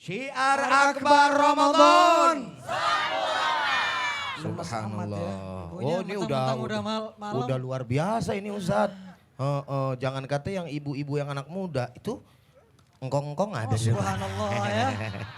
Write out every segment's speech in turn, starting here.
Syiar Akbar Ramadan. Subhanallah. Oh ini udah luar biasa ini Ustadz. Jangan kata yang ibu-ibu yang anak muda itu engkong-engkong ada. Subhanallah ya.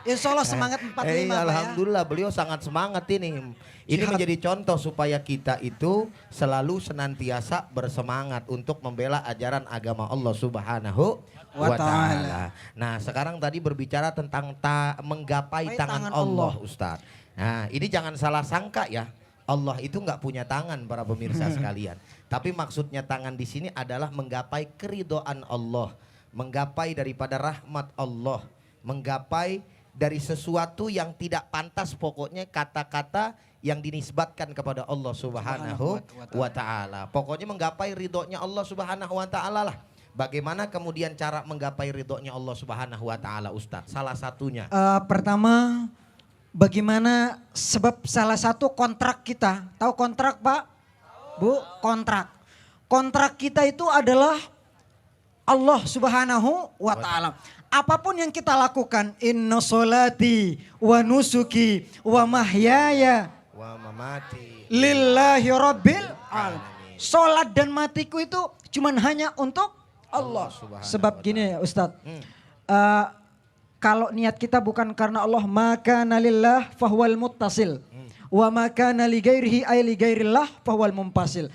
Insya Allah semangat 45 Pak ya. Alhamdulillah beliau sangat semangat ini. Ini menjadi contoh supaya kita itu selalu senantiasa bersemangat untuk membela ajaran agama Allah Subhanahu wa ta'ala. Nah sekarang tadi berbicara tentang menggapai tangan Allah Ustadz. Nah ini jangan salah sangka ya. Allah itu nggak punya tangan para pemirsa sekalian. Tapi maksudnya tangan di sini adalah menggapai keridhaan Allah. Menggapai daripada rahmat Allah. Menggapai dari sesuatu yang tidak pantas, pokoknya kata-kata yang dinisbatkan kepada Allah Subhanahu wa ta'ala. Pokoknya menggapai ridhonya Allah Subhanahu wa ta'ala lah. Bagaimana kemudian cara menggapai ridhonya Allah Subhanahu wa ta'ala Ustadz? Salah satunya. Pertama, bagaimana sebab salah satu kontrak kita. Tahu kontrak Pak? Bu, kontrak. Kontrak kita itu adalah Allah Subhanahu wa ta'ala. Apapun yang kita lakukan, inna sholati wa nusuki wa mahyaya wa mamati lillahi rabbil alamin. Salat dan matiku itu cuman hanya untuk Allah. Sebab gini ya Ustadz, kalau niat kita bukan karena Allah, maka nalillah fahwal muttasil. Wa maka nali gairihi ay li gairillah fahwal mumpasil.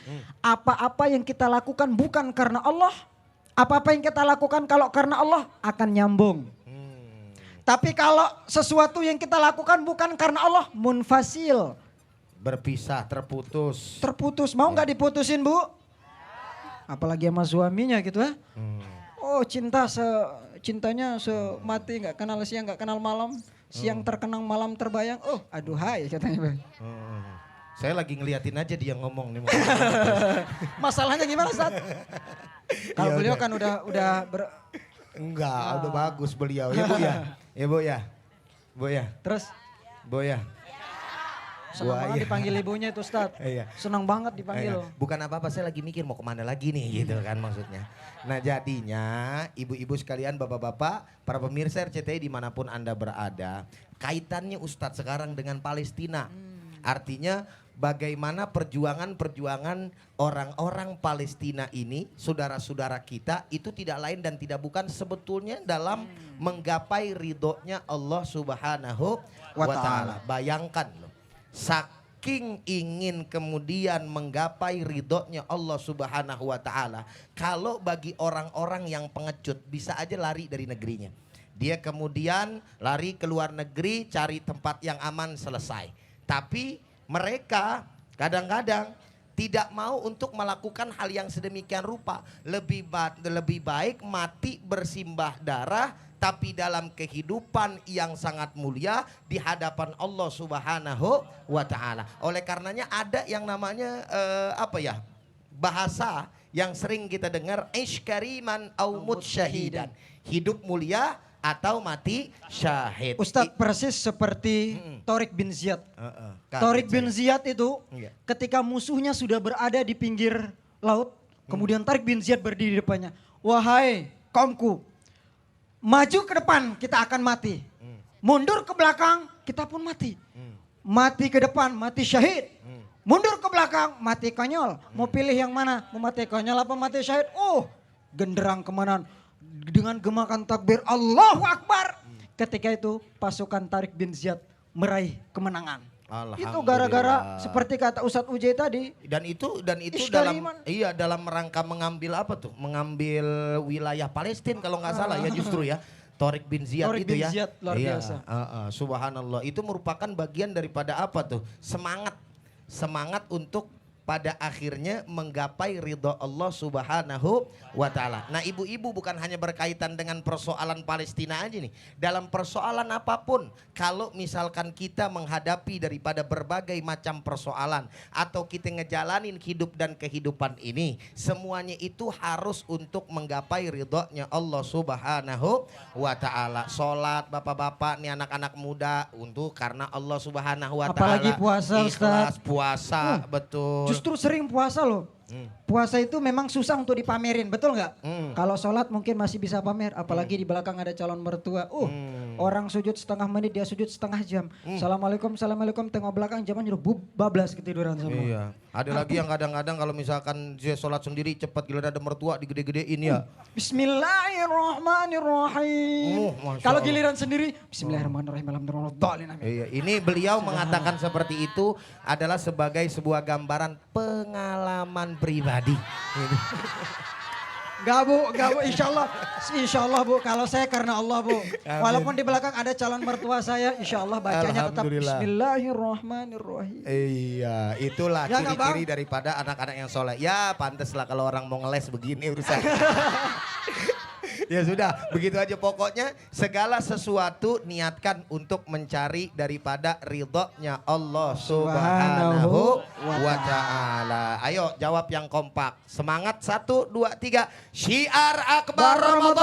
Apa-apa yang kita lakukan bukan karena Allah, apa-apa yang kita lakukan kalau karena Allah akan nyambung. Tapi kalau sesuatu yang kita lakukan bukan karena Allah, munfasil. Berpisah, terputus. Terputus, mau nggak diputusin Bu? Apalagi sama suaminya gitu ya. Oh cintanya semati, nggak kenal siang, nggak kenal malam. Siang terkenang, malam terbayang. Oh aduhai katanya. Saya lagi ngeliatin aja dia ngomong nih. Masalahnya gimana Ustaz? Kalau beliau kan udah Enggak, udah bagus beliau. Ya Bu ya. Ya Bu ya. Bu ya. Terus? Bu ya. Senang banget dipanggil ibunya itu Ustaz. Senang banget dipanggil. Bukan apa-apa, saya lagi mikir mau kemana lagi nih gitu kan maksudnya. Nah jadinya ibu-ibu sekalian, bapak-bapak, para pemirsa RCTI dimanapun Anda berada. Kaitannya Ustadz sekarang dengan Palestina. Artinya bagaimana perjuangan-perjuangan orang-orang Palestina ini, saudara-saudara kita, itu tidak lain dan tidak bukan sebetulnya dalam menggapai ridhonya Allah Subhanahu wa ta'ala. Bayangkan loh. Saking ingin kemudian menggapai ridhonya Allah Subhanahu wa ta'ala. Kalau bagi orang-orang yang pengecut bisa aja lari dari negerinya. Dia kemudian lari ke luar negeri cari tempat yang aman, selesai. Tapi mereka kadang-kadang tidak mau untuk melakukan hal yang sedemikian rupa. Lebih baik mati bersimbah darah tapi dalam kehidupan yang sangat mulia di hadapan Allah Subhanahu wa ta'ala. Oleh karenanya ada yang namanya bahasa yang sering kita dengar, ish kariman au mut syahidan. Hidup mulia atau mati syahid. Ustadz persis seperti Tariq bin Ziyad. Tariq bin Ziyad itu ketika musuhnya sudah berada di pinggir laut, kemudian Tariq bin Ziyad berdiri di depannya. Wahai kaumku, maju ke depan kita akan mati. Mundur ke belakang kita pun mati. Mati ke depan mati syahid. Mundur ke belakang mati konyol. Mau pilih yang mana? Mau mati konyol apa mati syahid? Oh genderang kemana? Dengan gemakan takbir Allahu Akbar. Ketika itu pasukan Tariq bin Ziyad meraih kemenangan. Itu gara-gara seperti kata Ustadz Ujai tadi. Dan itu dalam rangka mengambil apa tuh? Mengambil wilayah Palestina kalau nggak salah ya justru ya. Tariq bin Ziyad Tariq itu bin ya. Ziyad, luar biasa. Subhanallah, itu merupakan bagian daripada apa tuh? Semangat untuk pada akhirnya menggapai ridho Allah Subhanahu wa ta'ala. Nah ibu-ibu bukan hanya berkaitan dengan persoalan Palestina aja nih. Dalam persoalan apapun, kalau misalkan kita menghadapi daripada berbagai macam persoalan atau kita ngejalanin hidup dan kehidupan ini, semuanya itu harus untuk menggapai ridhonya Allah Subhanahu wa ta'ala. Sholat bapak-bapak nih, anak-anak muda, untuk karena Allah Subhanahu wa ta'ala. Apalagi puasa Ustaz. Puasa, betul. Justru sering puasa loh. Puasa itu memang susah untuk dipamerin, betul nggak? Kalau sholat mungkin masih bisa pamer, apalagi di belakang ada calon mertua. Orang sujud setengah menit, dia sujud setengah jam. Assalamualaikum, assalamualaikum, tengok belakang jaman udah bablas ketiduran semua. Iya. Ada lagi yang kadang-kadang kalau misalkan dia sholat sendiri cepat giliran ada mertua digede-gedein ya. Bismillahirrahmanirrahim. Masya Kalau Allah. giliran sendiri, Bismillahirrahmanirrahim. Alhamdulillah. Iya, ini beliau mengatakan seperti itu adalah sebagai sebuah gambaran pengalaman pribadi. Gak bu, insya Allah bu, kalau saya karena Allah bu. Walaupun di belakang ada calon mertua saya, insya Allah bacanya tetap Alhamdulillah. Bismillahirrahmanirrahim. Iya, itulah Ya nggak, ciri-ciri daripada anak-anak yang soleh. Ya pantas lah kalau orang mau ngeles begini urusan. Ya sudah, begitu aja pokoknya segala sesuatu niatkan untuk mencari daripada ridhonya Allah Subhanahu wa ta'ala. Ayo jawab yang kompak. Semangat 1, 2, 3. Syiar Akbar Ramadan.